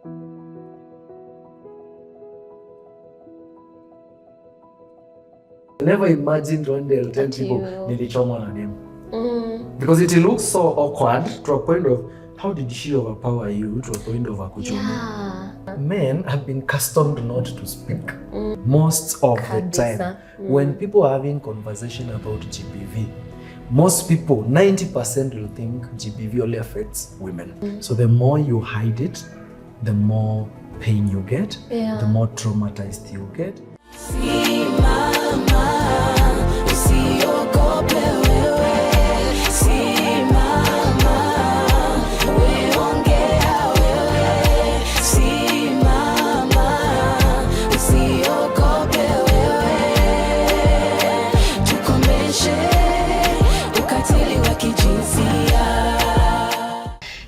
I never imagined one day I'll tell people nilichomwa na dem. Because it looks so awkward to a point of how did she overpower you to a point of akuchoma? Yeah. Men have been accustomed not to speak most of the time. When people are having conversation about GBV, most people, 90% will think GBV only affects women. So the more you hide it, the more pain you get, the more traumatized you get.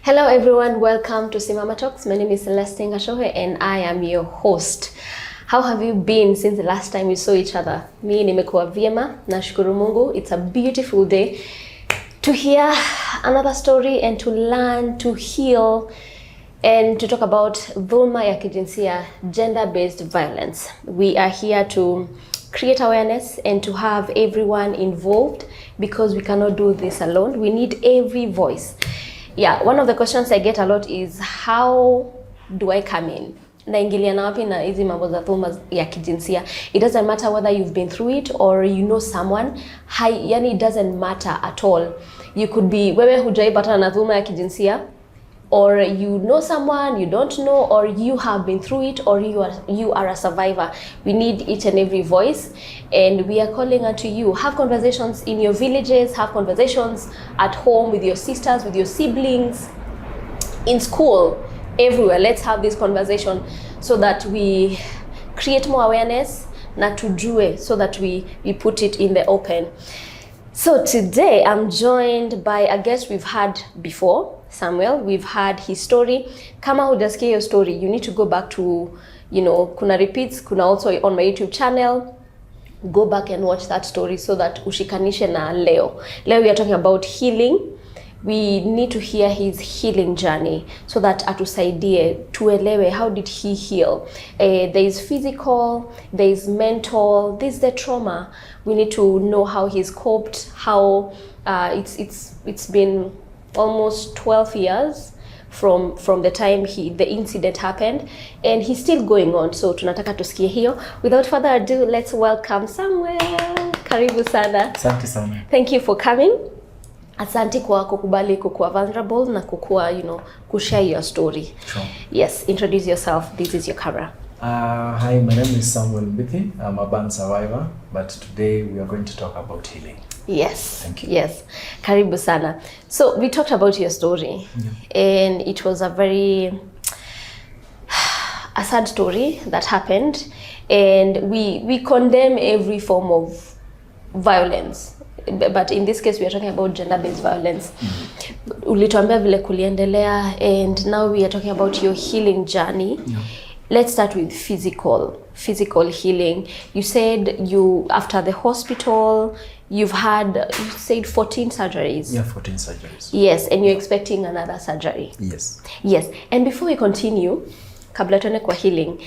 Hello everyone, welcome to Simama Talks. My name is Celeste Ngashohe and I am your host. How have you been since the last time we saw each other? Mi nimekuwa vyema, nashukuru Mungu. It's a beautiful day to hear another story and to learn, to heal and to talk about dhulma ya kijinsia, gender-based violence. We are here to create awareness and to have everyone involved because we cannot do this alone. We need every voice. Yeah, one of the questions I get a lot is how do I come in? Naingilia na wapi na hizi mambo za dhulma ya kijinsia. It doesn't matter whether you've been through it or you know someone. Yani it doesn't matter at all. You could be wewe hujaipata na dhulma ya kijinsia, or you know someone you don't know, or you have been through it, or you are a survivor. We need each and every voice, and we are calling out to you. Have conversations in your villages, have conversations at home with your sisters, with your siblings, in school, everywhere. Let's have this conversation so that we create more awareness, na tujue, so that we put it in the open. So today I'm joined by a guest we've had before, Samuel. We've had his story. Kama hujasikia your story, you need to go back to, kuna repeats, kuna also on my YouTube channel. Go back and watch that story so that ushikanishe na leo. Leo we are talking about healing. We need to hear his healing journey so that atusaidie tuelewe how did he heal. There is physical, there is mental, there is the trauma. We need to know how he's coped, how it's been almost 12 years from the time the incident happened, and he's still going on. So tunataka tusikie hiyo. Without further ado, let's welcome Samuel. Karibu sana. Asante sana. Thank you for coming. Asante kwa kukubali kukuwa vulnerable na kukuwa, kushare your story. Sure. Yes, introduce yourself. This is your camera. Hi, my name is Samuel Mbithi. I'm a burn survivor, but today we are going to talk about healing. Yes. Thank you. Yes. Karibu sana. So we talked about your story, and it was a very a sad story that happened, and we condemn every form of violence. But in this case we are talking about gender-based violence. Ulituambia vile kuliendelea, and now we are talking about your healing journey. Let's start with physical healing. You said after the hospital you said 14 surgeries. Yeah, 14 surgeries. Yes, and you're expecting another surgery. Yes. And before we continue, kabla tuone kwa healing,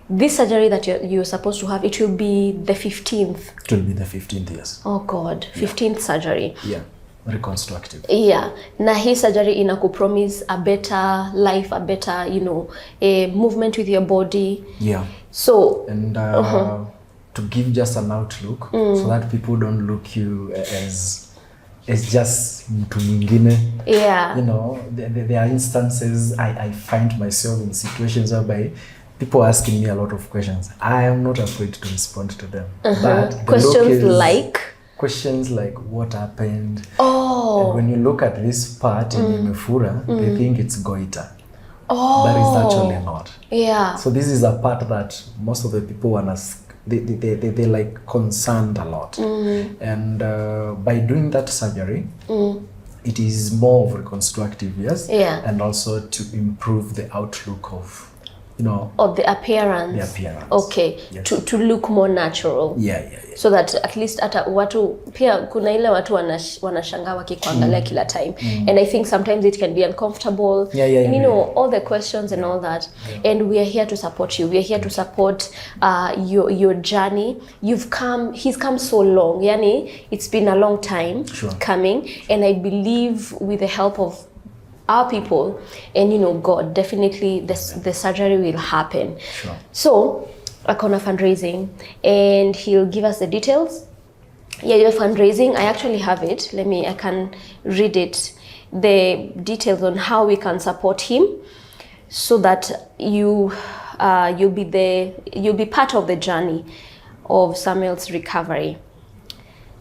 this surgery that you're supposed to have, it will be the 15th. It will be the 15th, yes. Oh God, 15th surgery. Yeah, reconstructive. Yeah, na hii surgery inakupromise a better life, a better, a movement with your body. Yeah. So and to give just an outlook, so that people don't look you as just mtu mwingine. Yeah. There are instances I find myself in situations whereby people are asking me a lot of questions. I am not afraid to respond to them. But questions like what happened. Oh. And when you look at this part in Imefura, they think it's goiter. Oh. But it's actually not. Yeah. So this is a part that most of the people they like concerned a lot. And by doing that surgery, it is more of reconstructive, yes. Yeah. And also to improve the outlook of or the appearance. Okay. Yes. To look more natural. Yeah. So that at least hata watu pia kuna ile watu wanashangaa wakikuangalia kila time. And I think sometimes it can be uncomfortable. And all the questions and all that. And we are here to support you. We are here to support your journey. He's come so long. Yani it's been a long time coming, and I believe with the help of our people and God, definitely the surgery will happen. So akona fundraising and he'll give us the details. Your fundraising, I actually have it. I can read it. The details on how we can support him so that you'll be part of the journey of Samuel's recovery.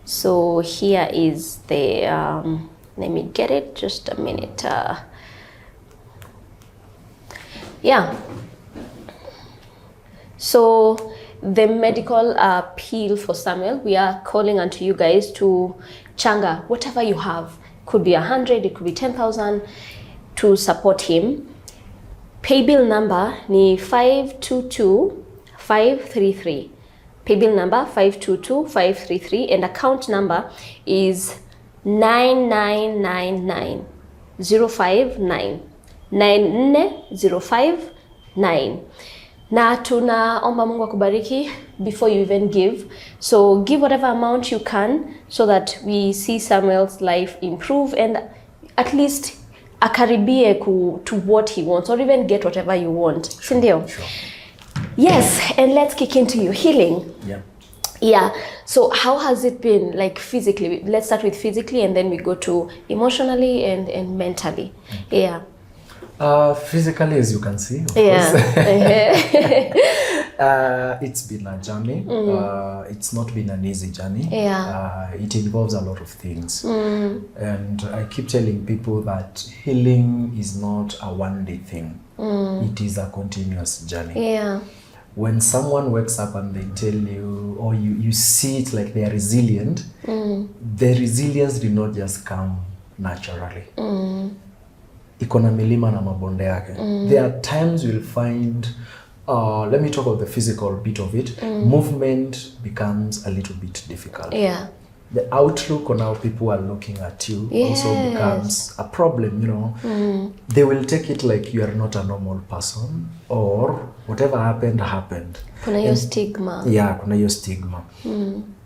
So here is the let me get it, just a minute. So the medical appeal for Samuel, we are calling unto you guys to changa whatever you have. Could be 100, it could be 10,000 to support him. Pay bill number ni 522533. Pay bill number 522533, and account number is 9999059 94059. Na tunaomba Mungu akubariki before you even give. So give whatever amount you can so that we see Samuel's life improve and at least akaribie to what he wants, or even get whatever you want. Sindio? Sure. Yes, and let's kick into your healing. Yeah. So how has it been, like, physically? Let's start with physically and then we go to emotionally and mentally. Physically, as you can see, of course. It's been a journey. It's not been an easy journey. It involves a lot of things. And I keep telling people that healing is not a one-day thing. It is a continuous journey. When someone wakes up and they tell you, or you see it like they are resilient, the resilience did not just come naturally. Iko na milima na mabonde yake. There are times you'll find, let me talk about the physical bit of it. Movement becomes a little bit difficult. The outlook on how people are looking at you also becomes a problem, They will take it like you are not a normal person, or whatever happened. Kuna hiyo stigma. Kuna hiyo stigma.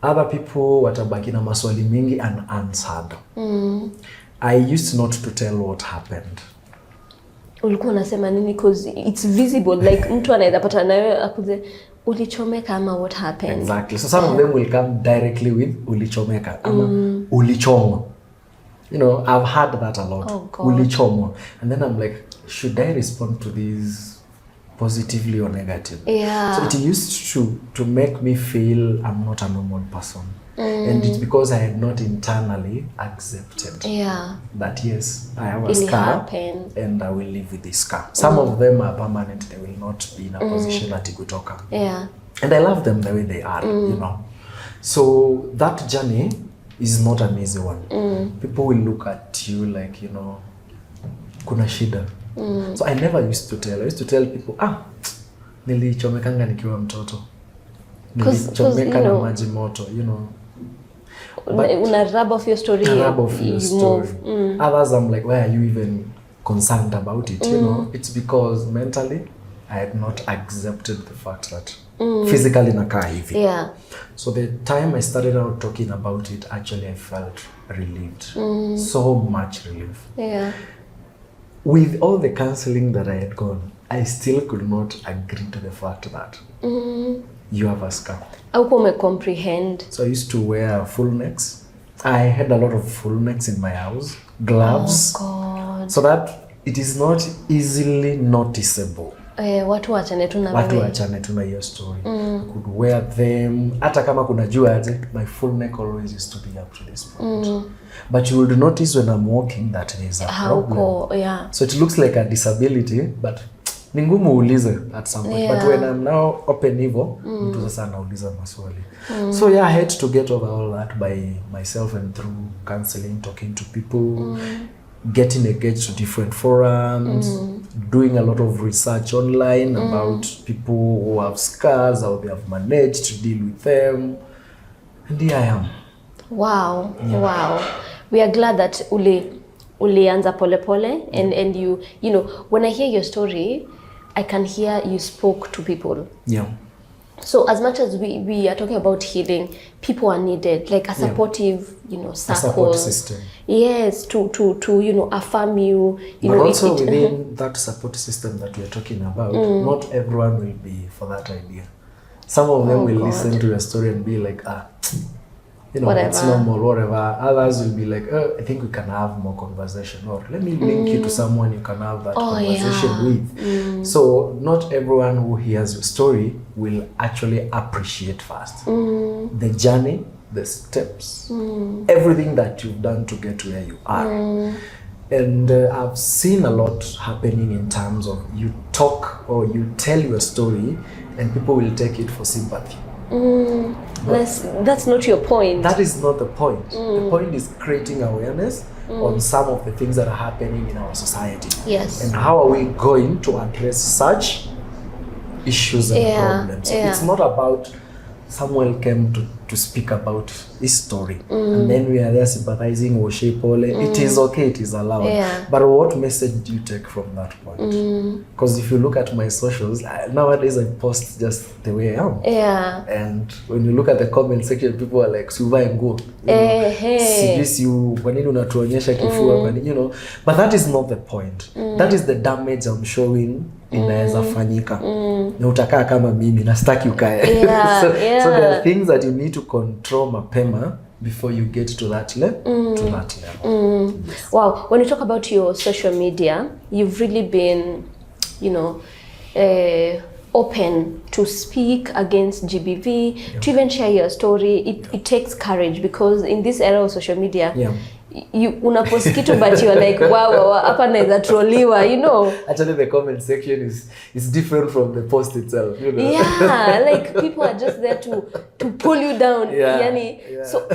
Other people watabaki na maswali mingi unanswered. I used not to tell what happened. Ulikuwa unasema nini? Because it's visible, like mtu anaweza pata nayo akuze ulichomeka ama what happened. Exactly. So some of them will come directly with ulichomeka ama ulichoma. I've heard that a lot. Ulichoma. And then I'm like, should I respond to this positively or negative? So it used to make me feel I'm not a normal person. And it's because I had not internally accepted that yes, I have a scar and I will live with this scar. Some of them are permanent, they will not be in a position at kutoka. And I love them the way they are, So that journey is not an easy one. People will look at you like, kuna shida. So I never used to tell. I used to tell people, nilichomekanga nikiwa mtoto. Nilichomeka na maji moto, But una rub off your story. Others, I'm like, why are you even concerned about it? It's because mentally I had not accepted the fact that physically nakaa hivi. So the time I started out talking about it, actually I felt relieved. So much relief. With all the counseling that I had gone, I still could not agree to the fact that you have a scar. How comprehend? So I used to wear full necks. I had a lot of full necks in my house, gloves, so that it is not easily noticeable. Watu wachane tu na hiyo story. Could wear them. Hata kama kuna jua aje, my full neck always used to be up to this point. But you would notice when I'm walking that there is a problem. So it looks like a disability, but ni ngumu uulize at some point. But when I'm now open hivo, mtu sasa anauliza maswali. So I had to get over all that by myself and through counseling, talking to people, getting engaged to different forums, doing a lot of research online about people who have scars, how they have managed to deal with them. And here I am. Wow. Yeah. Wow. We are glad that ulianza pole pole and you know, when I hear your story, I can hear you spoke to people. Yeah. So as much as we are talking about healing, people are needed, like a supportive, you know, circle. A support system. Yes, to you know, affirm you. You but know, also within that support system that we are talking about, not everyone will be for that idea. Some of them will listen to your story and be like, you know, whatever. It's normal, whatever. Others will be like, I think we can have more conversation, or let me link you to someone you can have that conversation with. So not everyone who hears your story will actually appreciate first the journey, the steps, everything that you've done to get to where you are. And I've seen a lot happening in terms of you talk or you tell your story and people will take it for sympathy. That's not your point. That is not the point. The point is creating awareness on some of the things that are happening in our society. Yes. And how are we going to address such issues and problems? So it's not about Samuel came to speak about his story and then we are there sympathizing or pole. It is okay, it is allowed. But what message do you take from that point? Because if you look at my socials, nowadays I post just the way I am. And when you look at the comment section, people are like, "Suva and go." You know, but that is not the point. That is the damage I'm showing inaweza fanyika. Na utakaa kama mimi na sitaki ukae. So there are things that you need to control mapema before you get to that level. Yes. Wow, when you talk about your social media, you've really been, you know, open to speak against GBV, to even share your story. It takes courage, because in this era of social media, you unapost kitu but you're like, wow, hapa naweza trolliwa, you know. Actually the comment section is different from the post itself, you know. Yeah, like people are just there to pull you down. So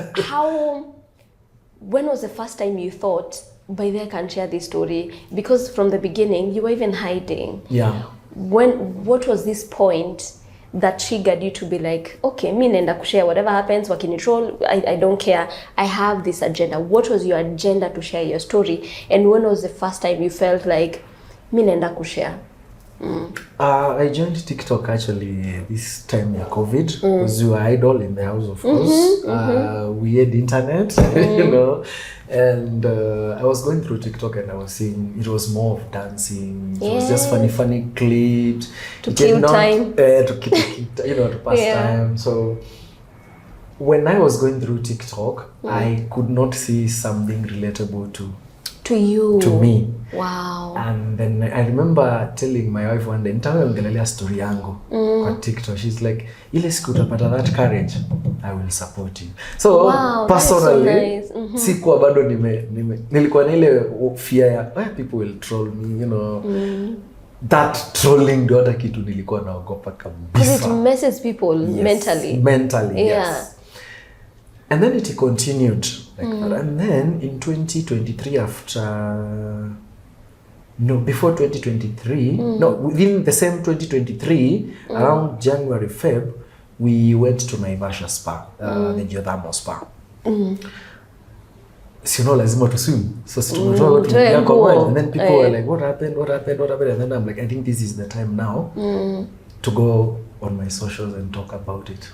when was the first time you thought, by the way I can share this story? Because from the beginning you were even hiding. What was this point that triggered you to be like, okay, mi naenda kushare, whatever happens, wakinitroll, I don't care, I have this agenda? What was your agenda to share your story? And when was the first time you felt like, mi naenda kushare? I joined TikTok actually this time of COVID, because we were idle in the house, of course. We had internet, you know, and I was going through TikTok and I was seeing it was more of dancing. It was just funny clips to kill time, to keep, you know, to pass time. So when I was going through TikTok, I could not see something relatable to me. Wow. And then I remember telling my wife one day, nitaongelea story yangu kwa TikTok. She's like, ile siku utapata that courage, I will support you. So personally, sikuwa bado nilikuwa na ile fear ya people will troll me, you know. That trolling ndio hata kitu nilikuwa naogopa kabisa. Because it messes people mentally. Yes. And then it continued like that. And then in 2023, before 2023, within the same 2023, around January, Feb, we went to Naivasha Spa, the geothermal spa. So no, lazima to swim. So and then people were like, what happened? And then I'm like, I think this is the time now to go on my socials and talk about it.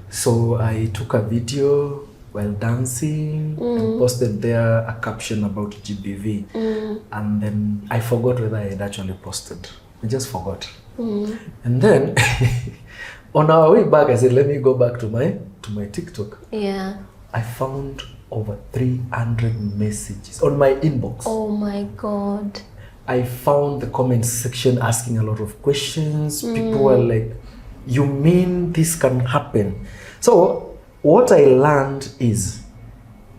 So I took a video while dancing and posted there a caption about GBV. And then I forgot whether I had actually posted. I just forgot. And then on our way back, I said, let me go back to my TikTok. I found over 300 messages on my inbox. Oh my God. I found the comment section asking a lot of questions. People were like, you mean this can happen? So what I learned is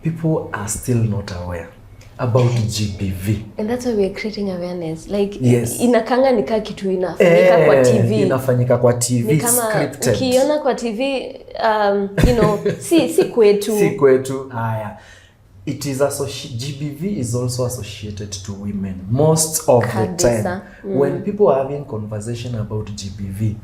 people are still not aware about GBV. And that's why we're creating awareness. Like, inakanga nika kitu inafanyika kwa TV. Inafanyika kwa TV, ni kama scripted. Ukiona kwa TV, you know, si kwetu. Si kwetu. Haya. it is GBV is also associated to women most of the time. When people are having conversation about GBV,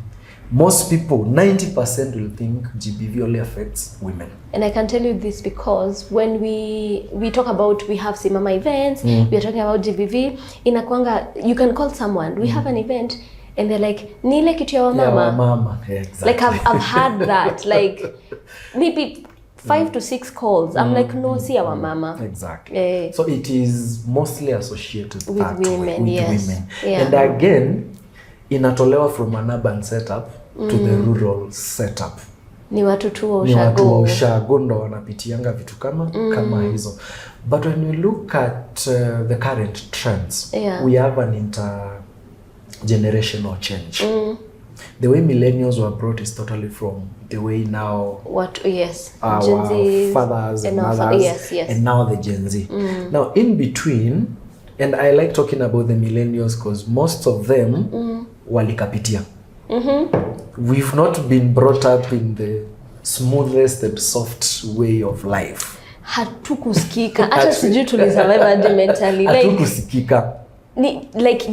most people, 90% will think GBV only affects women. And I can tell you this because when we talk about, we have Simama events, we are talking about GBV, inakwanga, you can call someone, we have an event, and they're like, nile kitu ya wamama. Yeah, wamama. Yeah, exactly. Like I've had that, like maybe 5 to 6 calls. I'm like, no, see our mama. Exactly. So it is mostly associated with women, yes. Women. Yeah. And again, inatolewa from an urban setup to the rural setup. Ni watu tu wa ushago ndo wanapitianga vitu kama hizo. But when we look at the current trends, we have an intergenerational change. The way millennials were brought is totally from the way now our fathers and mothers and now the Gen Z. Now in between, and I like talking about the millennials because most of them walikapitia. We've not been brought up in the smoothest and soft way of life. Hatukusikika. Hata sijui tulisurvive aje mentally. Hatukusikika. Like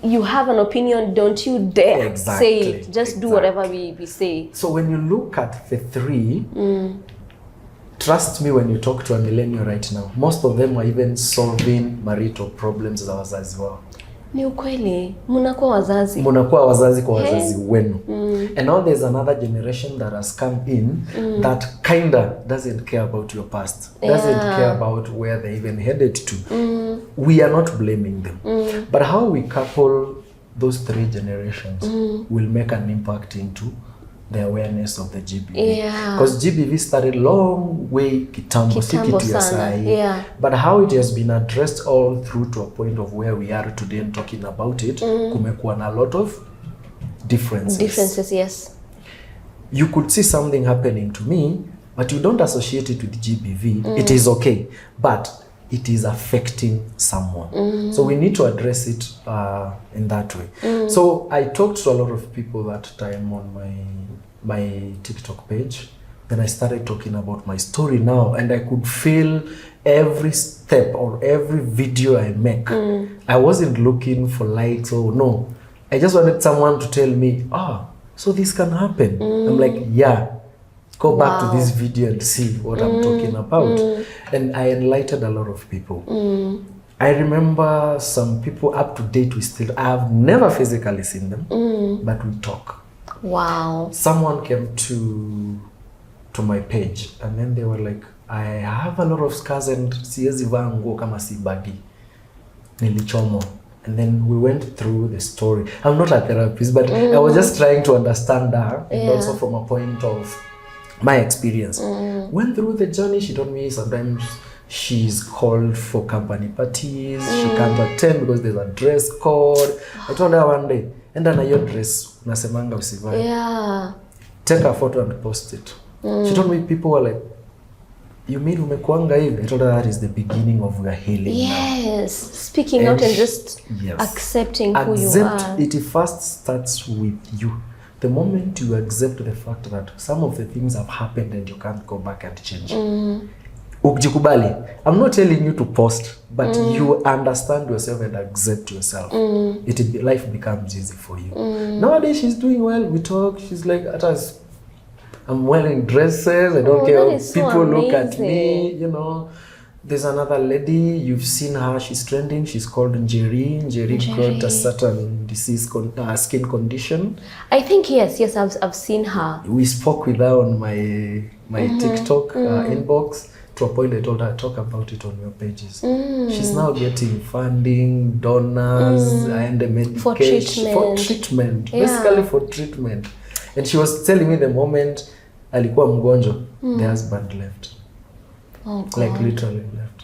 you have an opinion, don't you dare say it. Just do whatever we say. So when you look at the three, trust me, when you talk to a millennial right now, most of them are even solving marital problems za wazazi wao. Ni ukweli, munakuwa wazazi. Munakuwa wazazi kwa wazazi wenu. And now there's another generation that has come in that kinda doesn't care about your past. Doesn't care about where they even headed to. We are not blaming them. But how we couple those 3 generations will make an impact into the awareness of the GBV. Because GBV started long way kitambo sana. But how it has been addressed all through to a point of where we are today and talking about it, kumekuwa na a lot of differences. Yes. You could see something happening to me, but you don't associate it with GBV. It is okay, but it is affecting someone. So we need to address it in that way. So I talked to a lot of people that time on my TikTok page. Then I started talking about my story now, and I could feel every step or every video I make. I wasn't looking for likes or no. I just wanted someone to tell me, so this can happen. I'm like, yeah. Go back to this video and see what I'm talking about. And I enlightened a lot of people. I remember some people up to date I have never physically seen them, but we talk. Wow. Someone came to my page and then they were like, I have a lot of scars and siwezi vaa nguo kama si bagi. Nilichomo. And then we went through the story. I'm not a therapist, but I was just trying to understand her, and also from a point of my experience. Went through the journey. She told me sometimes she's called for company parties. She can't attend because there's a dress code. I told her one day, enda na your dress, unasemanga usivae. Take a photo and post it. She told me people were like, you mean umekuanga hivi? I told her that is the beginning of your healing. Yes, speaking out and just accepting who you are. It first starts with you. The moment you accept the fact that some of the things have happened and you can't go back and change. Ukijikubali. I'm not telling you to post, but you understand yourself and accept yourself. Life becomes easy for you. Nowadays she's doing well. We talk. She's like, I'm wearing dresses. I don't care if people look at me. You know. There's another lady, you've seen her, she's trending, she's called Njeri. Njeri got a certain disease, skin condition. I think, yes, I've seen her. We spoke with her on my TikTok inbox. To a point I told her, talk about it on your pages. She's now getting funding, donors, and medication. For treatment. Basically for treatment. And she was telling me the moment alikuwa mgonjwa, the husband left. Oh, God. Like literally left.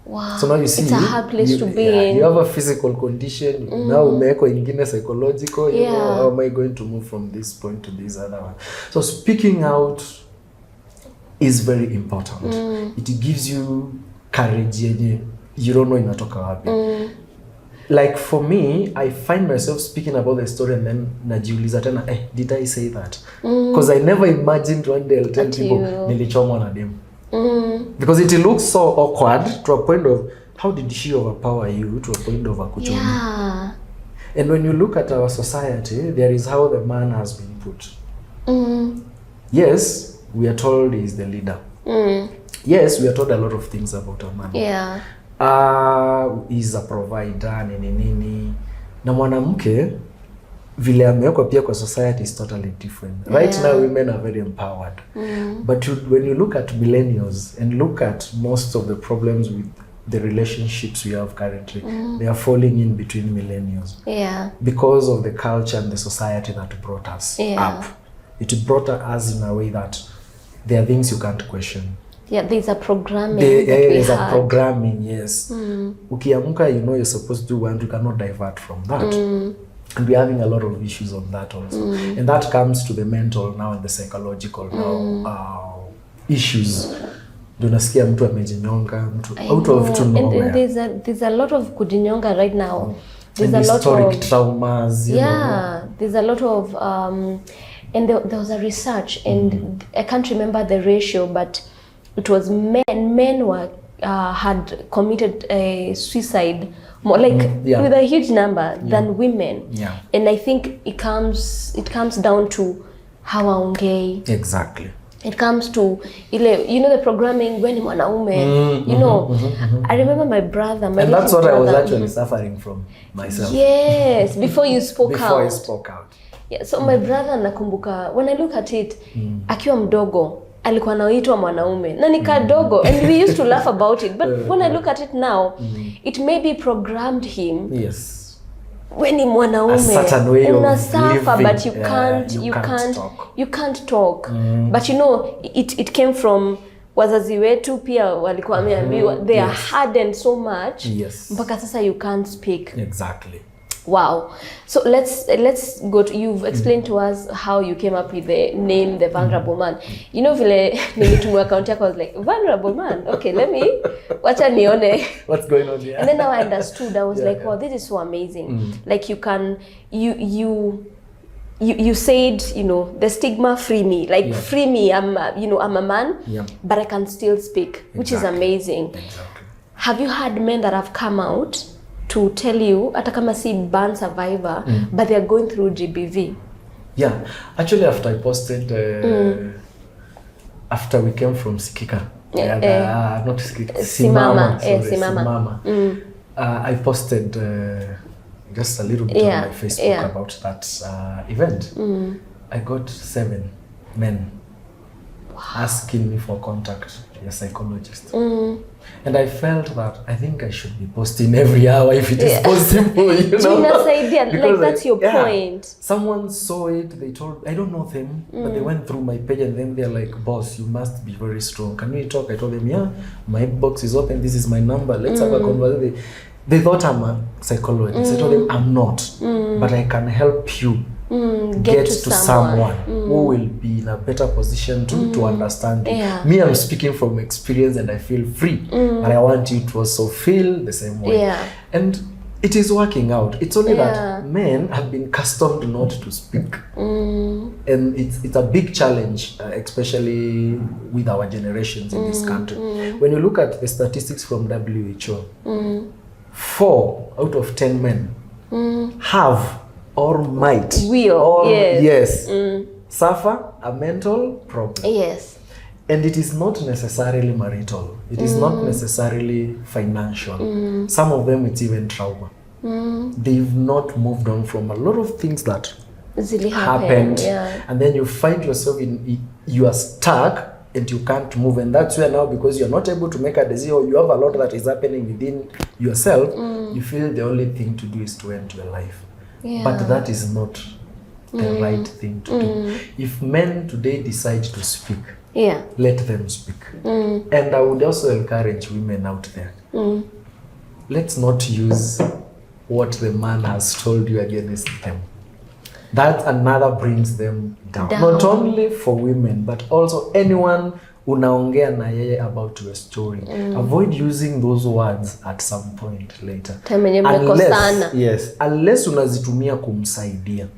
Wow. So now you see, it's a hard place to be in. You have a physical condition. Now umeko ingine psychological. You know, how am I going to move from this point to this other one? So speaking out is very important. It gives you courage. You don't know inatoka wapi. Like for me, I find myself speaking about the story and then najiuliza tena, did I say that? Because I never imagined one day I'll tell people nilichomwa na demu. Because it looks so awkward to a point of how did she overpower you to a point of akuchomi. Yeah. And when you look at our society, there is how the man has been put. Yes, we are told he is the leader. Yes, we are told a lot of things about a man. Yeah. He's a provider, nini. Na mwanamke vile amewekwa pia kwa society is totally different. Right now women are very empowered. But when you look at millennials and look at most of the problems with the relationships we have currently, they are falling in between millennials. Yeah. Because of the culture and the society that brought us up. It brought us in a way that there are things you can't question. Yeah, there's a programming. There's a programming, yes. Ukiamka, you know you're supposed to do one, you cannot divert from that. And we're having a lot of issues on that also. And that comes to the mental now and the psychological now issues. Unasikia mtu amejinyonga, mtu out of to nowhere. And there's a lot of kujinyonga right now. There's and a lot historic of traumas, you know. There's a lot of and there was a research and I can't remember the ratio, but it was men were had committed a suicide more like with a huge number than women. Yeah. And I think it comes down to how aongei. Exactly. It comes to you know the programming when mwanaume you know I remember my brother and that's what brother, I was actually suffering from myself. Yes, before you spoke before I spoke out. Yeah, so my brother nakumbuka when I look at it akiwa mdogo alikuwa anaitwa mwanaume na ni kadogo and we used to laugh about it, but when I look at it now it maybe programmed him. Yes. When ni mwanaume unasafa but you can't talk. But you know it came from wazazi wetu pia walikuwa wameambiwa they are hardened so much mpaka sasa you can't speak. Exactly. Wow. So let's go to, you've explained to us how you came up with the name the vulnerable man. You know vile nilitumwa account yako, I was like vulnerable man. Okay, let me wacha nione what's going on here. And then now I understood. I was like, wow, this is so amazing. Like you can you said, you know, the stigma free me. Like free me, I'm a man, but I can still speak, which is amazing. Exactly. Have you had men that have come out to tell you, hata kama si burn survivor, but they are going through GBV? Yeah, actually after I posted, after we came from Sikika, not Sikika, Simama. I posted just a little bit on my Facebook about that event. I got 7 men asking me for contact, a psychologist. And I felt that I think I should be posting every hour if it is possible, you know. Like that's your point. Someone saw it, they told, I don't know them, but they went through my page and then they're like, boss, you must be very strong. Can we talk? I told them, yeah, my box is open, this is my number, let's have a conversation. They thought I'm a psychologist. I told them I'm not, but I can help you get to someone who will be in a better position to understand you. Me, I'm speaking from experience and I feel free, and I want you to also feel the same way. And it is working out. It's only that men have been accustomed not to speak, and it's a big challenge, especially with our generations in this country. When you look at the statistics from WHO, 4 out of 10 men have or might suffer a mental problem. Yes. And it is not necessarily marital. It is not necessarily financial. Some of them it's even trauma. They've not moved on from a lot of things that happened. And then you find yourself you are stuck and you can't move, and that's where now, because you're not able to make a decision or you have a lot that is happening within yourself, you feel the only thing to do is to end your life. But that is not the right thing to do. If men today decide to speak, let them speak. And I would also encourage women out there, let's not use what the man has told you against them. That another brings them down. Not only for women, but also anyone unaongea na yeye about your story. Avoid using those words at some point later. Unless unazitumia kumsaidia.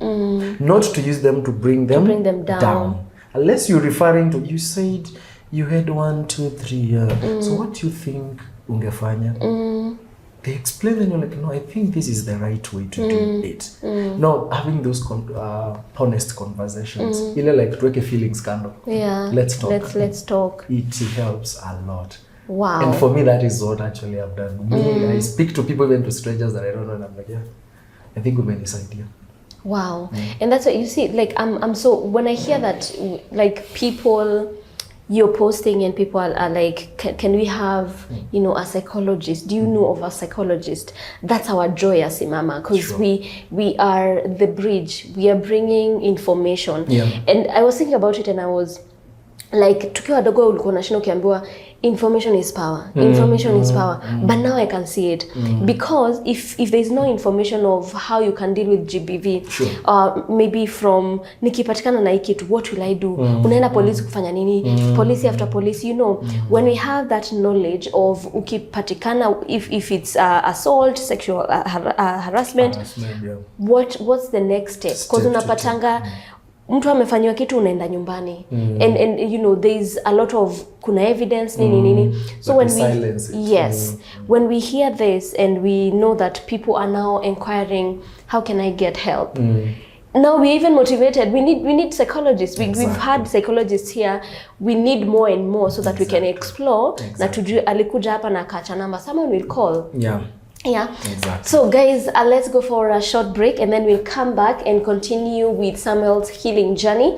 Not to use them to bring them down. Unless you're referring to, you said you had 1, 2, 3 so what do you think ungefanya? They explain and you're like, no, I think this is the right way to do it. No, having those honest conversations. Like tuweke feelings kando. Yeah. Let's talk. Let's talk. It helps a lot. Wow. And for me, that is what actually I've done. Me, I speak to people, even to strangers that I don't know, and I'm like, yeah, I think we made this idea. Wow. And that's what you see, like, I'm so, when I hear that, like, people, you're posting and people are like, can we have, a psychologist? Do you know of a psychologist? That's our joy as Simama, because we are the bridge. We are bringing information. Yeah. And I was thinking about it and I was like, tukiwa wadogo ulikuwa unashinda ukiambiwa information is power. Information is power. But now I can see it. Because if there's no information of how you can deal with GBV, maybe from nikipatikana na hiki, what will I do? Unaenda polisi kufanya nini? Policy after police, when we have that knowledge of ukipatikana, if it's assault, sexual harassment, what's the next step? Because unapatanga mtu amefanywa kitu unaenda nyumbani. And there's a lot of kuna evidence nini. So when when we hear this and we know that people are now inquiring, how can I get help? Now we're even motivated. We need psychologists. We've had psychologists here. We need more and more so that we can explore. Na tujue alikuja hapa na kacha namba. Someone will call. Yeah. Exactly. So guys, let's go for a short break and then we'll come back and continue with Samuel's healing journey.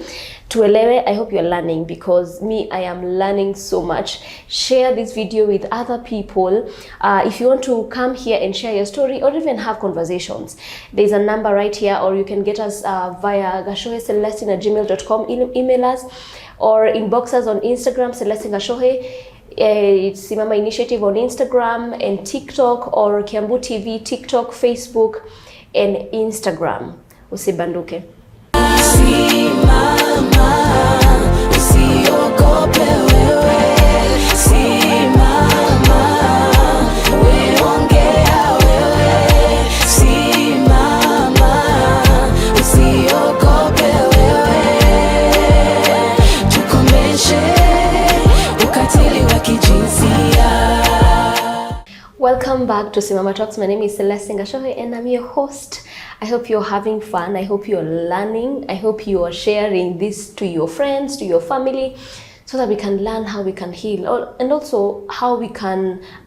Tuelewe, I hope you're learning, because me, I am learning so much. Share this video with other people. If you want to come here and share your story or even have conversations, there's a number right here, or you can get us via gashohe@celestine@gmail.com, email us, or inbox us on Instagram, Celestine Gashohe. It's Simama Initiative on Instagram and TikTok, or Kiambu TV, TikTok, Facebook, and Instagram. Usibanduke. Simama, usiogope wewe. Simama, wewe ongea wewe. Simama, usiogope wewe. Tukomeshe ukatili wa kijinsia. Welcome back to Simama Talks. My name is Celestine Gashohe and I'm your host. I hope you're having fun. I hope you're learning. I hope you are sharing this to your friends, to your family, so that we can learn how we can heal. And also how we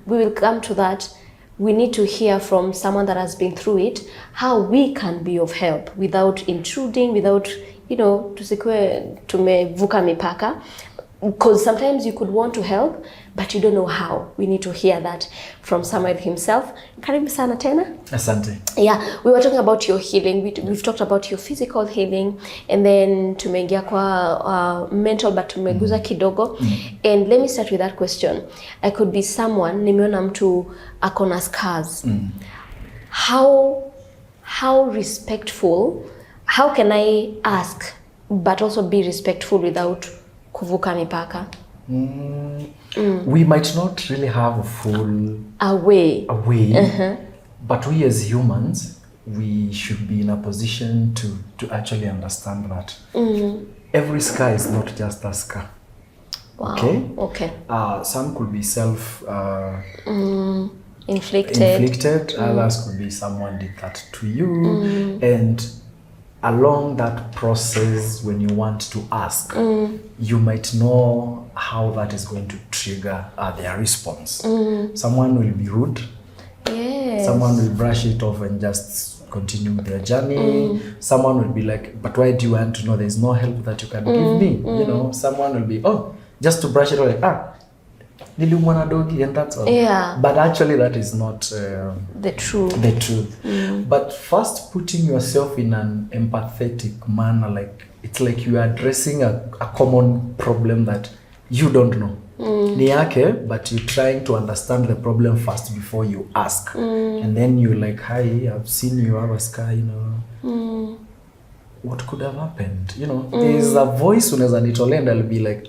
will come to that. We need to hear from someone that has been through it, how we can be of help without intruding, without, tusikue tumevuka mipaka. Because sometimes you could want to help, but you don't know how. We need to hear that from Samuel himself. Karibu sana tena. Asante. Yeah, we were talking about your healing. We've talked about your physical healing, and then tumeingia kwa mental, but tumeguza kidogo. And let me start with that question. I could be someone, nimeona mtu akona scars. How respectful, how can I ask, but also be respectful without kuvuka mipaka? We might not really have a full way. But we as humans, we should be in a position to actually understand that every scar is not just a scar. Wow. Okay. Some could be self inflicted. Others could be someone did that to you. And along that process, when you want to ask, you might know how that is going to trigger their response. Someone will be rude. Yes. Someone will brush it off and just continue their journey. Someone will be like, but why do you want to know? There's no help that you can give me. Someone will be, just to brush it off, like, niliumwa na dogi, and that's all. Yeah. But actually that is not the truth. But first, putting yourself in an empathetic manner, like it's like you are addressing a common problem that you don't know. Ni yake, but you're trying to understand the problem first before you ask. And then you're like, hi, I've seen you have a scar, what could have happened? There's a voice unaweza nitolea and I'll be like,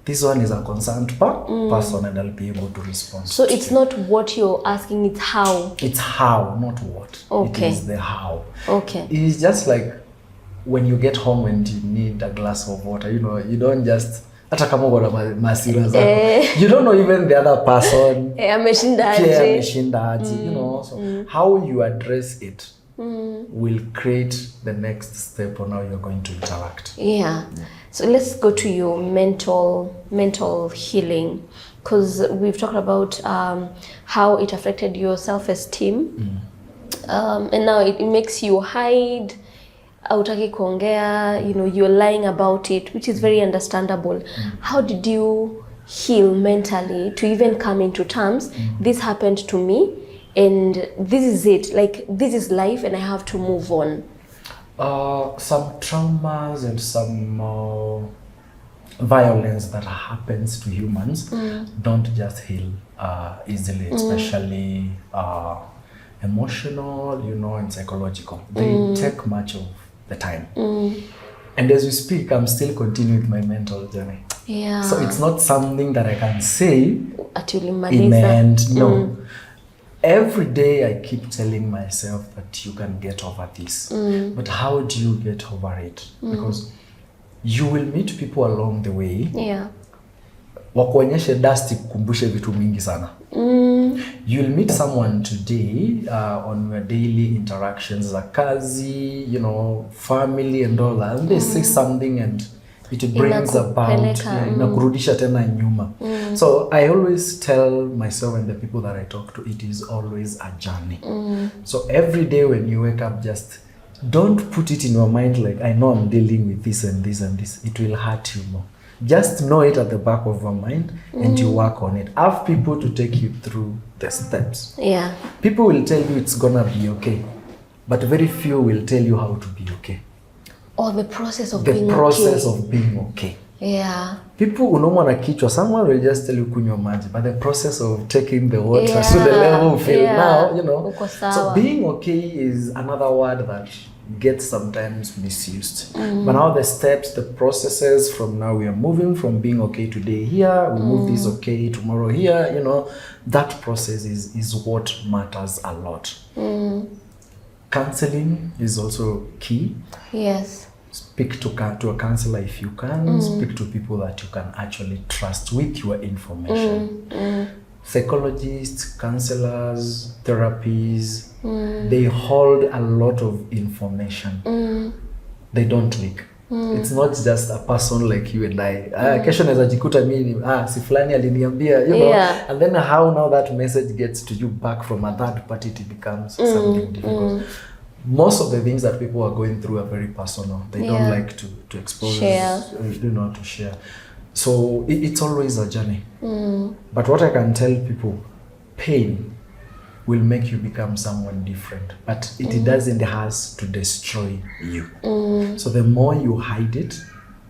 this one is a concerned person, and I'll be able to respond. So it's not what you're asking, it's how. It's how, not what. Okay. It is the how. Okay. It's just like when you get home and you need a glass of water, you don't just hata kama uko na masira zako you don't know even the other person ameshinda aje you know, so how you address it will create the next step on how you're going to interact. So let's go to your mental healing, because we've talked about how it affected your self-esteem and now it makes you hide, hautaki kuongea, you know, you're lying about it, which is very understandable. How did you heal mentally to even come into terms, this happened to me and this is it, like this is life and I have to move on? Some traumas and some violence that happens to humans don't just heal easily, especially emotional, you know, and psychological. They take much of the time. And as we speak, I'm still continuing with my mental journey. So it's not something that I can say in the end. No. Every day I keep telling myself that you can get over this. But how do you get over it? Because you will meet people along the way. Wakuonyeshe dust kukumbushe vitu mingi sana. You'll meet someone today on your daily interactions za kazi, you know, family and all that. And they say something and it brings about inakurudisha tena nyuma. So I always tell myself and the people that I talk to, it is always a journey. So every day when you wake up, just don't put it in your mind like, I know I'm dealing with this and this and this. It will hurt you more. Just know it at the back of your mind and you work on it. Have people to take you through the steps. People will tell you it's gonna be okay, but very few will tell you how to be okay. Or the process of being okay. People unaumwa na kichwa, someone will just tell you kunywa maji, but the process of taking the water to the level you feel now, you know. So being okay is another word that gets sometimes misused. But now the steps, the processes, from now we are moving from being okay today here, we move this okay tomorrow here, you know, that process is what matters a lot. Counseling is also key. Speak to a counselor if you can. Speak to people that you can actually trust with your information. Psychologists, counselors, therapies, they hold a lot of information. They don't leak. It's not just a person like you and I. Kesho naweza jikuta mimi si fulani aliniambia, you know. And then how now that message gets to you back from a third party, it becomes something difficult. Most of the things that people are going through are very personal. They don't like to expose, you know, to share. So it's always a journey. But what I can tell people, pain will make you become someone different, but it doesn't has to destroy you. So the more you hide it,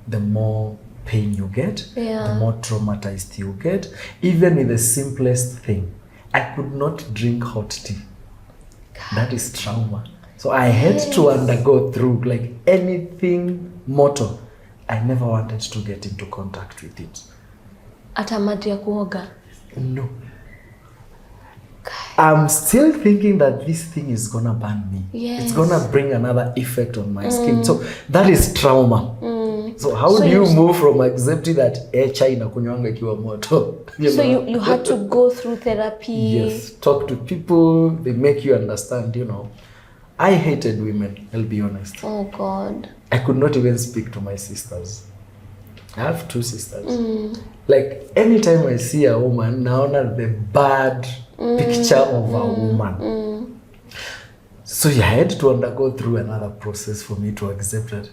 the more pain you get, the more traumatized you get. Even with the simplest thing, I could not drink hot tea. That is trauma. So I had to undergo through like anything mortal. I never wanted to get into contact with it. Ata maji ya kuoga? No. I'm still thinking that this thing is gonna burn me. It's gonna bring another effect on my skin. So that is trauma. So how do you move from accepting that chai inakunywanga ikiwa moto? You had to go through therapy. Yes, talk to people. They make you understand, you know. I hated women, I'll be honest. Oh God. I could not even speak to my sisters. I have 2 sisters. Like anytime I see a woman, naona the bad picture of a woman. So I had to undergo through another process for me to accept that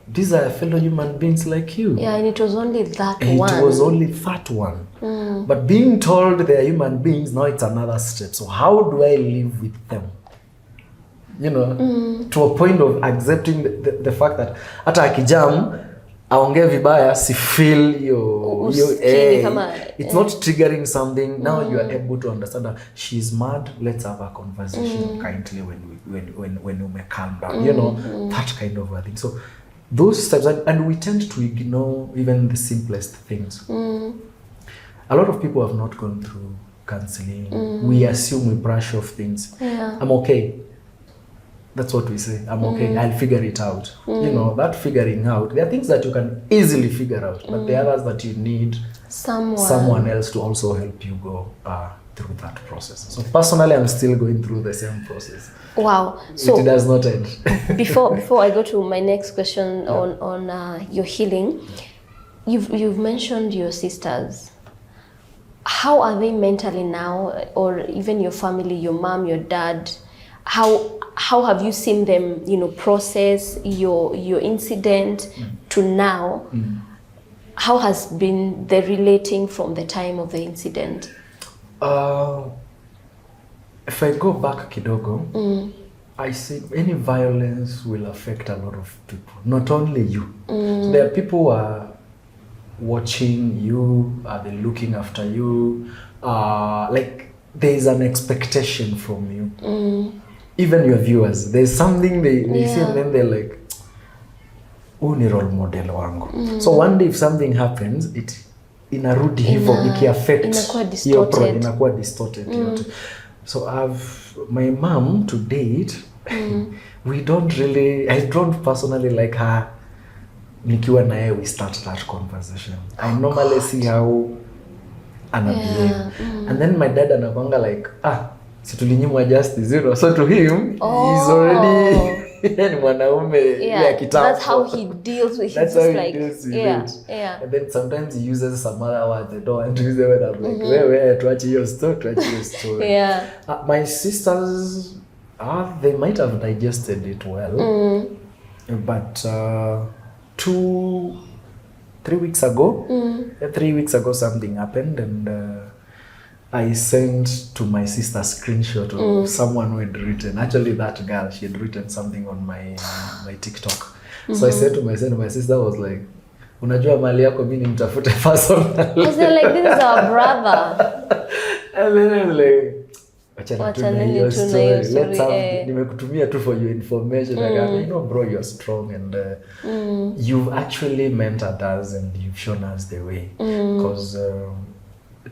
these are fellow human beings like you. And it was only that and one. It was only that one. But being told they are human beings, now it's another step. So how do I live with them? You know, to a point of accepting the fact that hata akijam aongee vibaya si feel it's not triggering something. Now you are able to understand that she's mad, let's have a conversation kindly when you may calm down, you know, that kind of a thing. So those steps, and we tend to ignore even the simplest things. A lot of people have not gone through counseling. We assume, we brush off things. I'm okay. That's what we say. I'm okay. I'll figure it out. You know, that figuring out, there are things that you can easily figure out, but there are others that you need someone else to also help you go through that process. So personally, I'm still going through the same process. Wow. So it does not end. before I go to my next question on your healing, you've mentioned your sisters. How are they mentally now, or even your family, your mom, your dad? How have you seen them, you know, process your incident to now? How has been the relating from the time of the incident? If I go back kidogo, I see any violence will affect a lot of people, not only you. So there are people who are watching you, are they looking after you? Like there is an expectation from you. Even your viewers, there's something they see and then they're like, "Huu ni role model wangu." So one day if something happens, it inarudi hivyo ikiaffect inakuwa distorted. So my mom to date, I don't personally like her. Nikiwa naye we start that conversation. I normally see how anabehave. And then my dad anakwanga like, si tulinyimwa justice, you know. So to him, he's already ni mwanaume ya kitambo. That's how he deals with it. That's how he deals with it. And then sometimes he uses some other words I don't want to use them, and I'm like, wewe tuache hiyo story. My sisters, they might have digested it well. But 3 weeks ago something happened, and I sent to my sister a screenshot of someone who had written, actually that girl, she had written something on my TikTok. So I said to my sister, was like, unajua mali yako mimi nimtafute personally. I was like, this is our brother. And then I was like, let's have, nimekutumia tu for your information. Like, you know, bro, you're strong, and you've actually mentored us and you've shown us the way. Because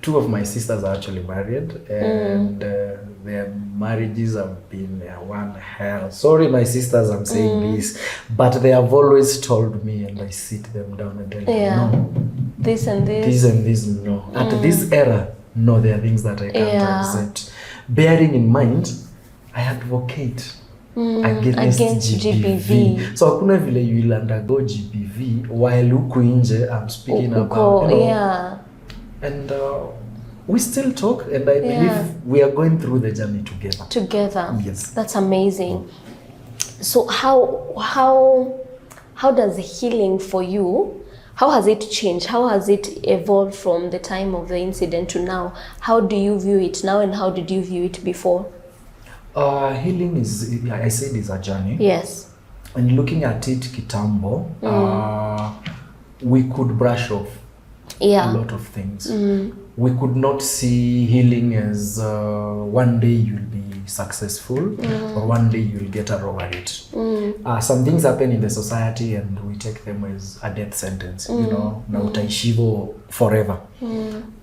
2 of my sisters are actually married, and their marriages have been one hell. Sorry, my sisters, I'm saying this, but they have always told me, and I sit them down and tell them, no, this and this, no. At this era, no, there are things that I can't accept. Bearing in mind, I advocate against GBV. So hakuna vile you will undergo GBV while huku nje I'm speaking about, you know. And we still talk, and I believe we are going through the journey together. Yes. That's amazing. So how does healing for you, how has it changed? How has it evolved from the time of the incident to now? How do you view it now, and how did you view it before? Healing is, I said, is a journey. Yes. And looking at it kitambo, we could brush off a lot of things. We could not see healing as one day you'll be successful or one day you'll get over it. Some things happen in the society and we take them as a death sentence, you know, na utaishivo forever.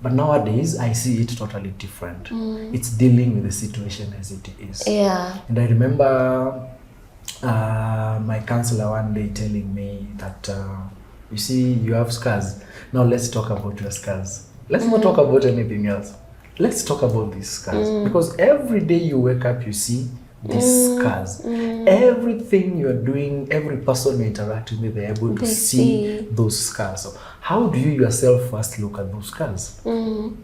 But nowadays I see it totally different. It's dealing with the situation as it is. And I remember my counselor one day telling me that you see, you have scars. Now let's talk about your scars. Let's not talk about anything else. Let's talk about these scars. Because every day you wake up, you see these scars. Everything you're doing, every person you're interacting with, they're able to see those scars. So how do you yourself first look at those scars? And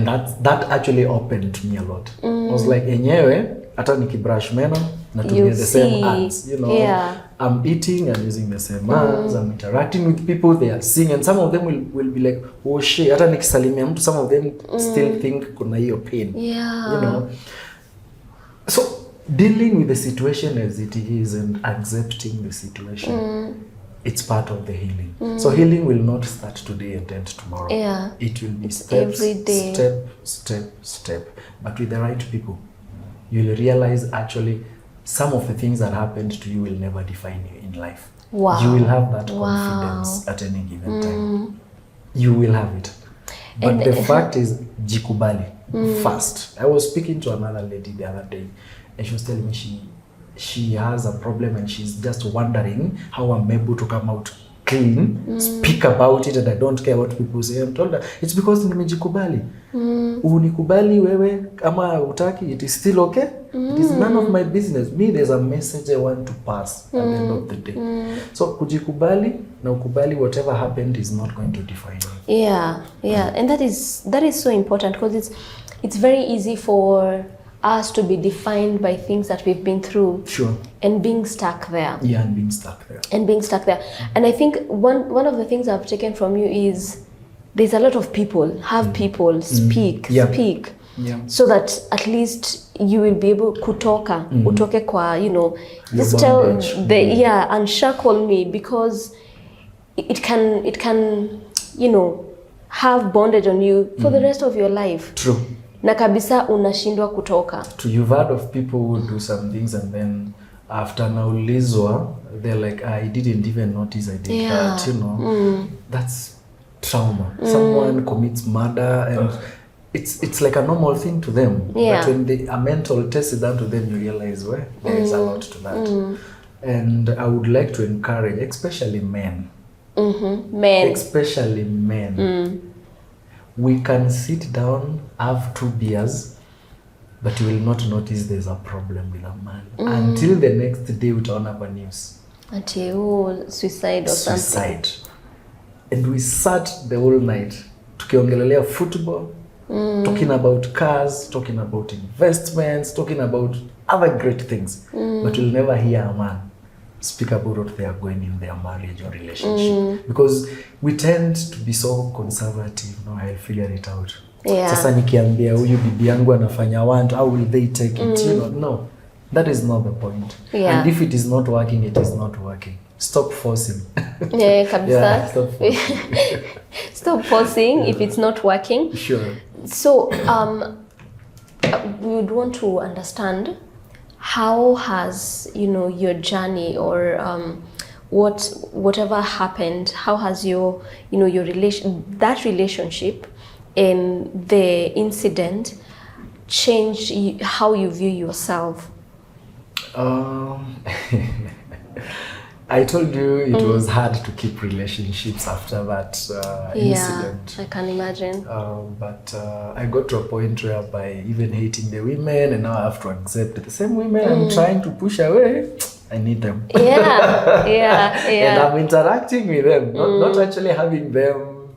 that actually opened me a lot. I was like, enyewe, hata nikibrush meno, natumia the same hands, you know. I'm eating, I'm using the same hands, I'm interacting with people, they are seeing, and some of them will be like, oh shit, hata nikisalimia mtu, some of them still think kuna hiyo pain, you know. So dealing with the situation as it is and accepting the situation, it's part of the healing. So healing will not start today and end tomorrow. It will be steps, every day. step. But with the right people, you'll realize actually some of the things that happened to you will never define you in life. Wow. You will have that confidence at any given time. You will have it. But the fact is, jikubali first. I was speaking to another lady the other day, and she was telling me she has a problem and she's just wondering how I'm able to come out clean, speak about it, and I don't care what people say. I'm told her it's because nimejikubali. Unikubali wewe ama utaki, it is still okay. It is none of my business. Me, there's a message I want to pass at the end of the day. So kujikubali na ukubali whatever happened is not going to define you. Yeah, and that is so important, because it's very easy for us to be defined by things that we've been through. Sure. And being stuck there. Yeah, and being stuck there. And I think one of the things I've taken from you is there's a lot of people, have people speak. Yeah. So that at least you will be able kutoka, utoke kwa, just tell unshackle me, because it can, have bondage on you for the rest of your life. True. Na kabisa unashindwa kutoka. You've heard of people who do some things and then after naulizwa, they're like, I didn't even notice I did that, That's trauma. Someone commits murder and it's like a normal thing to them. But when a mental test is done to them, you realize, well, there is a lot to that. And I would like to encourage, especially men. Especially men. We can sit down, have 2 beers, but you will not notice there's a problem with a man until the next day utaona kwa news. Until suicide or something. And we sat the whole night tukiongelelea football, talking about cars, talking about investments, talking about other great things. But you'll never hear a man speak about what they are going in their marriage or relationship. Because we tend to be so conservative. No, I'll figure it out. Sasa nikiambia huyu bibi yangu anafanya want, how will they take it? No, that is not the point. And if it is not working, it is not working. Stop forcing. Kabisa. Stop forcing. Stop forcing if it's not working. Sure. So, we would want to understand, how has your journey or whatever happened, how has your relationship and the incident changed how you view yourself? I told you it was hard to keep relationships after that incident. I can imagine. But I got to a point whereby even hating the women, and now I have to accept the same women I'm trying to push away, I need them. And I'm interacting with them, not actually having them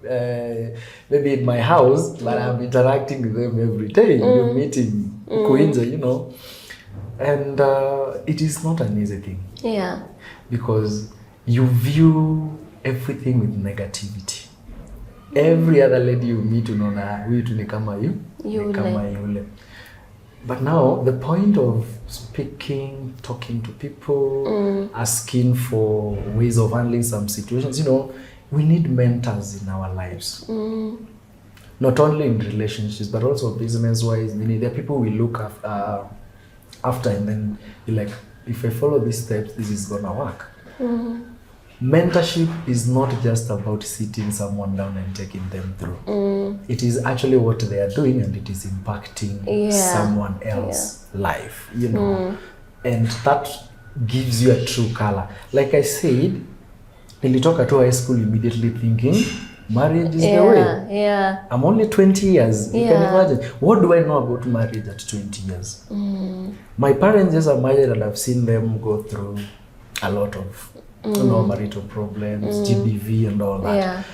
maybe in my house, but I'm interacting with them every day. You're meeting Kuinza, And it is not an easy thing. Because you view everything with negativity. Every other lady you meet, unaona huyu tu ni kama yule. But now the point of speaking, talking to people, asking for ways of handling some situations, we need mentors in our lives. Not only in relationships, but also business-wise. There are people we look after, and then you're like, if I follow these steps, this is gonna work. Mentorship is not just about sitting someone down and taking them through. It is actually what they are doing, and it is impacting someone else's life, and that gives you a true color. Like I said, nilitoka to high school immediately thinking marriage is the way. I'm only 20 years. You can imagine. What do I know about marriage at 20 years? My parents just are married, and I've seen them go through a lot of marital problems, GBV and all that.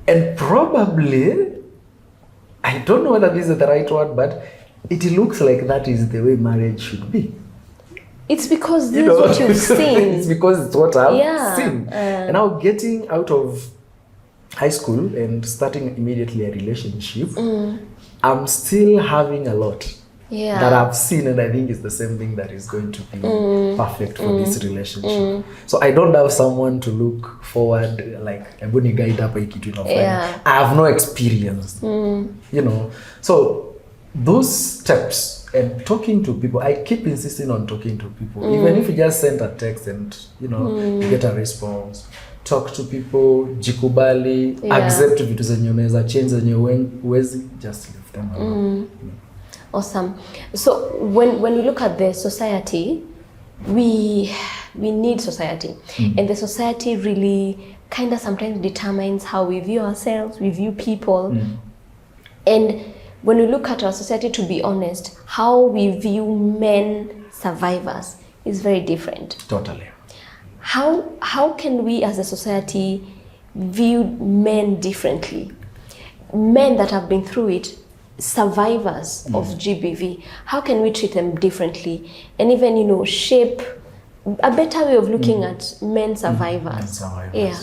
And probably, I don't know whether this is the right word, but it looks like that is the way marriage should be. It's because this is what you've seen. It's because it's what I've seen. And now getting out of high school and starting immediately a relationship, I'm still having a lot that I've seen, and I think it's the same thing that is going to be perfect for this relationship. So I don't have someone to look forward, like I'm going to guide up a kid. I have no experience, So those steps and talking to people, I keep insisting on talking to people, even if you just send a text and you get a response. Talk to people, jikubali, accept vitu zenye unaweza change zenye huwezi, just leave them alone. Awesome. So when you look at the society, we need society, and the society really kind of sometimes determines how we view ourselves, we view people, and when we look at our society, to be honest, how we view men survivors is very different. Totally. How can we as a society view men differently? Men that have been through it, survivors of GBV, how can we treat them differently, and even, you know, shape a better way of looking at men survivors? Men survivors. Yeah.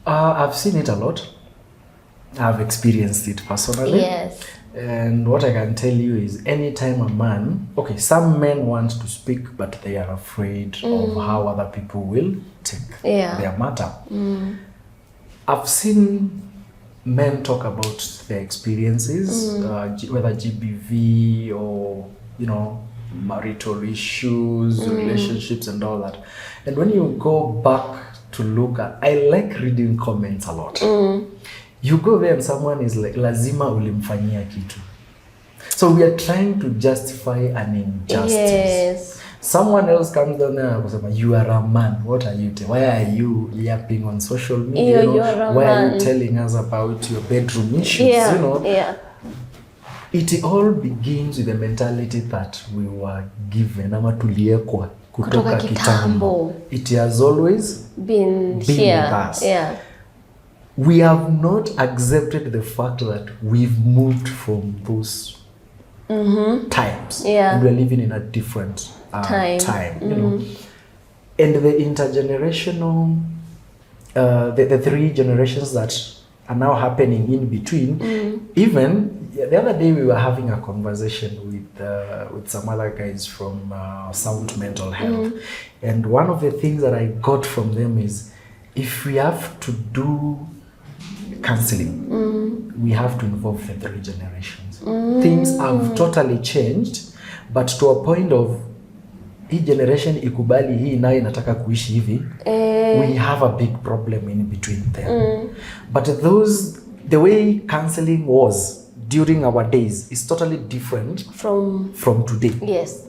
I've seen it a lot. I've experienced it personally. Yes. And what I can tell you is, anytime a man, okay, some men want to speak, but they are afraid of how other people will take their matter. I've seen men talk about their experiences, whether GBV or, you know, marital issues, relationships and all that. And when you go back to look at, I like reading comments a lot. You go there and someone is like, lazima ulimfanyia kitu. So we are trying to justify an injustice. Yes. Someone else comes down there and says, you are a man, what are you why are you yapping on social media? You know? Why are you telling us about your bedroom issues? You know? Yeah. It all begins with the mentality that we were given, ama tuliekwa kutoka kitambo. It has always been here with us. Yeah. We have not accepted the fact that we've moved from those times. Yeah. And we're living in a different time, you know. And the intergenerational, the three generations that are now happening in between, even the other day we were having a conversation with some other guys from Sound Mental Health. And one of the things that I got from them is, if we have to do counseling, we have to involve the three generations. Things have totally changed, but to a point of hii generation ikubali hii nayo inataka kuishi hivi, we have a big problem in between them. But the way counseling was during our days is totally different from today. Yes.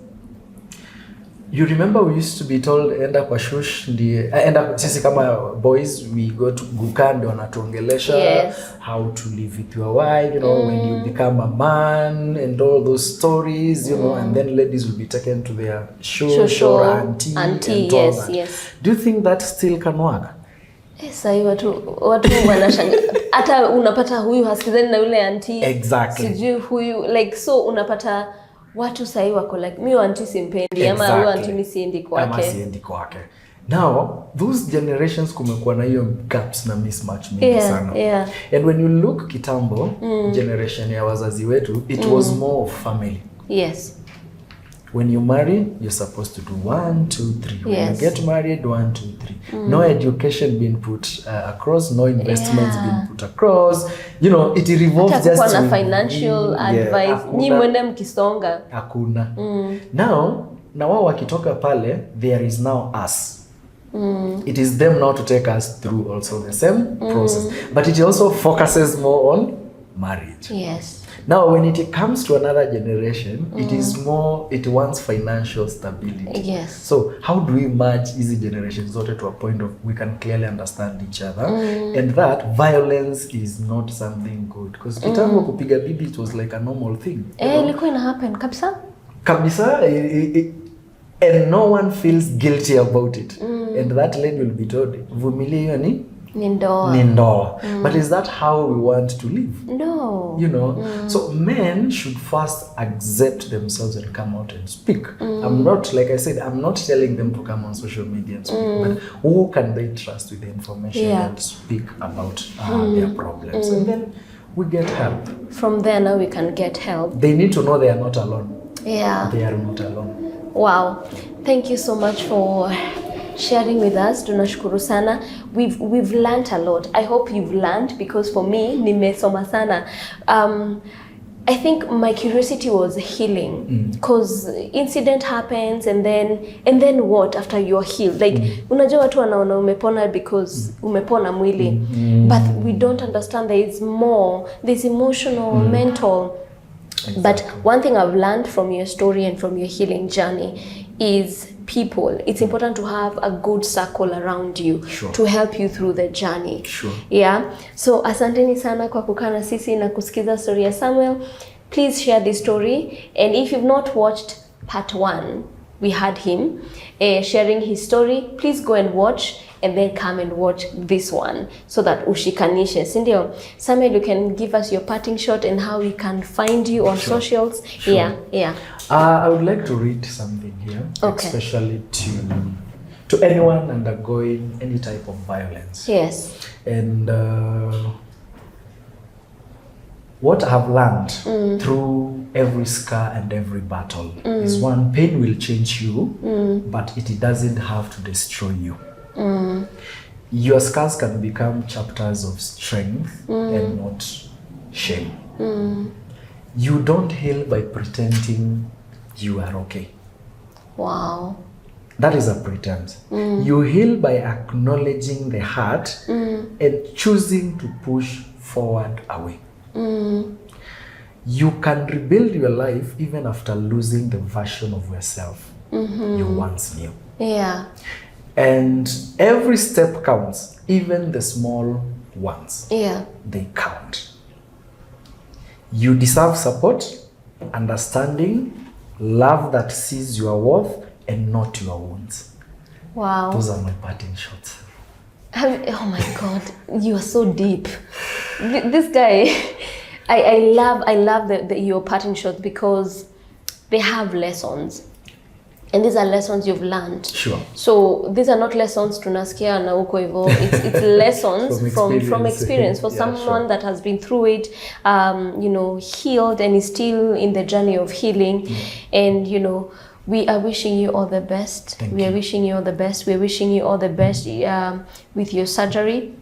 You remember we used to be told, enda kwa shush, enda sisi kama boys, we go to Guka ndio wanatuongelesha how to live with your wife, you know, when you become a man and all those stories, you know, and then ladies will be taken to their shush or auntie and all that. Yes. Do you think that still can work? Sasa watu wanashanga hata unapata huyu hasikizani na yule auntie. Exactly. Sijui huyu, like, so unapata watu sahi wako like, mimi auntie simpendi, ama huyu auntie mimi siendi kwake. Now, those generations kumekuwa na hiyo gaps na mismatch mingi sana. And when you look kitambo, generation ya wazazi wetu, it was more of family. Yes. When you marry, you're supposed to do 1, 2, 3. When you get married, 1, 2, 3. No education being put across, no investments being put across. You know, it revolves just to financial advice. Ni mwende mkisonga. Hakuna. Now wao wakitoka pale, there is now us. It is them now to take us through also the same process. But it also focuses more on marriage. Yes. Now, when it comes to another generation, it is more, it wants financial stability. Yes. So how do we merge easy generations to a point of we can clearly understand each other, and that violence is not something good, because kitambo kupiga bibi, it was like a normal thing. Ilikuwa ina happen kabisa. Kabisa, and no one feels guilty about it. And that lady will be told, vumilia hiyo ni ndoa. But is that how we want to live? No. You know, so men should first accept themselves and come out and speak. I'm not, like I said, I'm not telling them to come on social media and speak, but who can they trust with the information and speak about their problems? And then we get help. From there now we can get help. They need to know they are not alone. Yeah. They are not alone. Wow. Thank you so much for sharing with us. Tunashukuru sana. We've learned a lot. I hope you've learned, because for me, nimesoma sana. I think my curiosity was healing, because incident happens and then what after you're healed? Like, unajua watu wanaona umepona because umepona mwili, but we don't understand there is more. There's emotional, mental. Exactly. But one thing I've learned from your story and from your healing journey is people. It's important to have a good circle around you to help you through the journey. Yeah. So asanteni sana kwa kukaa na sisi na kusikiza story ya Samuel. Please share this story, and if you've not watched part 1, we had him sharing his story. Please go and watch, and then come and watch this one so that ushikanishe, sindio? Samuel, you can give us your parting shot and how we can find you on socials. Yeah. I would like to read something here, especially to anyone undergoing any type of violence. Yes. And what I have learned through every scar and every battle is one, pain will change you, but it doesn't have to destroy you. Your scars can become chapters of strength and not shame. You don't heal by pretending you are okay. Wow. That is a pretense. You heal by acknowledging the hurt and choosing to push forward away. You can rebuild your life even after losing the version of yourself you once knew. Yeah. And every step counts, even the small ones. Yeah. They count. You deserve support, understanding, love that sees your worth and not your wounds. Wow. Those are my parting shots. Oh my God, you are so deep. This guy, I love your parting shots because they have lessons. And these are lessons you've learned. Sure. So these are not lessons tunasikia na uko hivyo. It's lessons from experience for someone that has been through it, healed and is still in the journey of healing. And we are wishing you all the best. We are wishing you all the best. We are wishing you all the best with your surgery.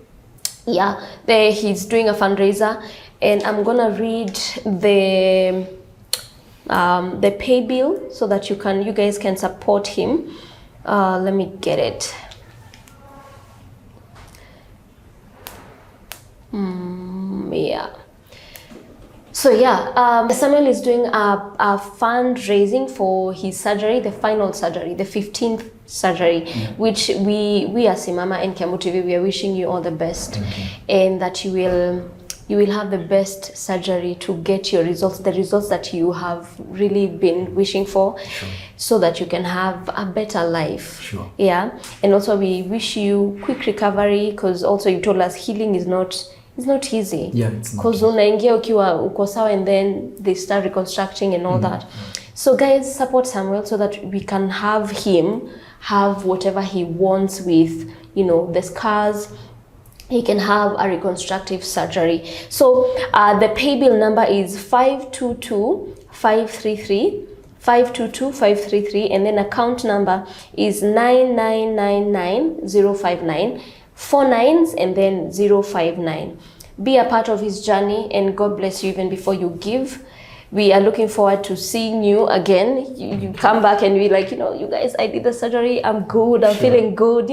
Yeah, he's doing a fundraiser, and I'm gonna read the pay bill so that you guys can support him. Let me get it. Yeah. So yeah, Samuel is doing a fundraising for his surgery, the final surgery, the 15th surgery, which we as Simama and Kiambu TV, we are wishing you all the best, and that you will have the best surgery to get your results, the results that you have really been wishing for, so that you can have a better life. Yeah, and also we wish you quick recovery, because also you told us healing is not easy. Yeah, it's not. Because unaingia ukiwa uko sawa and then they start reconstructing and all that. So guys, support Samuel so that we can have him have whatever he wants with, the scars. He can have a reconstructive surgery. So the pay bill number is 522-533, 522-533, and then account number is 9999059, 4 9s and then 059. Be a part of his journey, and God bless you even before you give. We are looking forward to seeing you again. You come back and be like, you guys, I did the surgery. I'm good. I'm feeling good,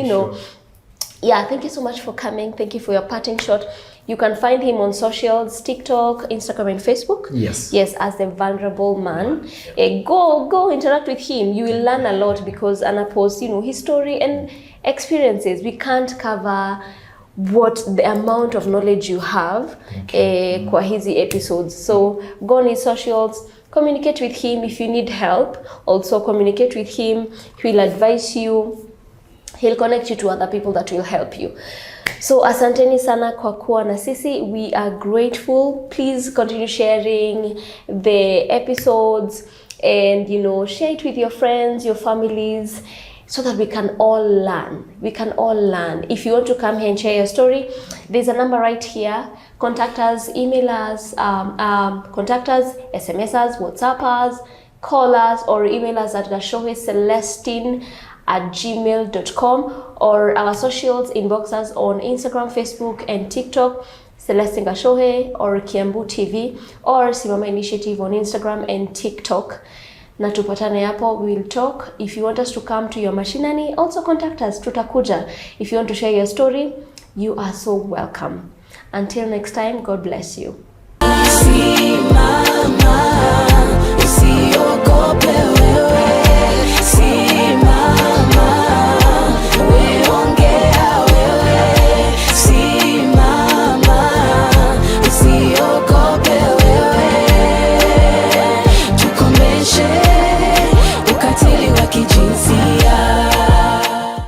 Yeah, thank you so much for coming. Thank you for your parting shot. You can find him on socials, TikTok, Instagram, and Facebook. Yes, as the Vulnerable Man. Go interact with him. You will learn a lot, because Anna posts, his story and experiences. We can't cover what the amount of knowledge you have kwa hizi episodes. So go on his socials, communicate with him if you need help. Also communicate with him. He will advise you. He'll connect you to other people that will help you. So asanteni sana kwa kuwa na sisi. We are grateful. Please continue sharing the episodes, and share it with your friends, your families, so that we can all learn. If you want to come here and share your story, there's a number right here. Contact us, email us, SMS us, WhatsApp us, call us, or email us at gashohecelestine@gmail.com, or our socials, inbox us on Instagram, Facebook, and TikTok, Celestine Gashohe, or Kiambu TV, or Simama Initiative on Instagram and TikTok. Na tupatane hapo, we will talk. If you want us to come to your mashinani, also contact us, tutakuja. If you want to share your story, you are so welcome. Until next time, God bless you. Simama, usiogope wewe.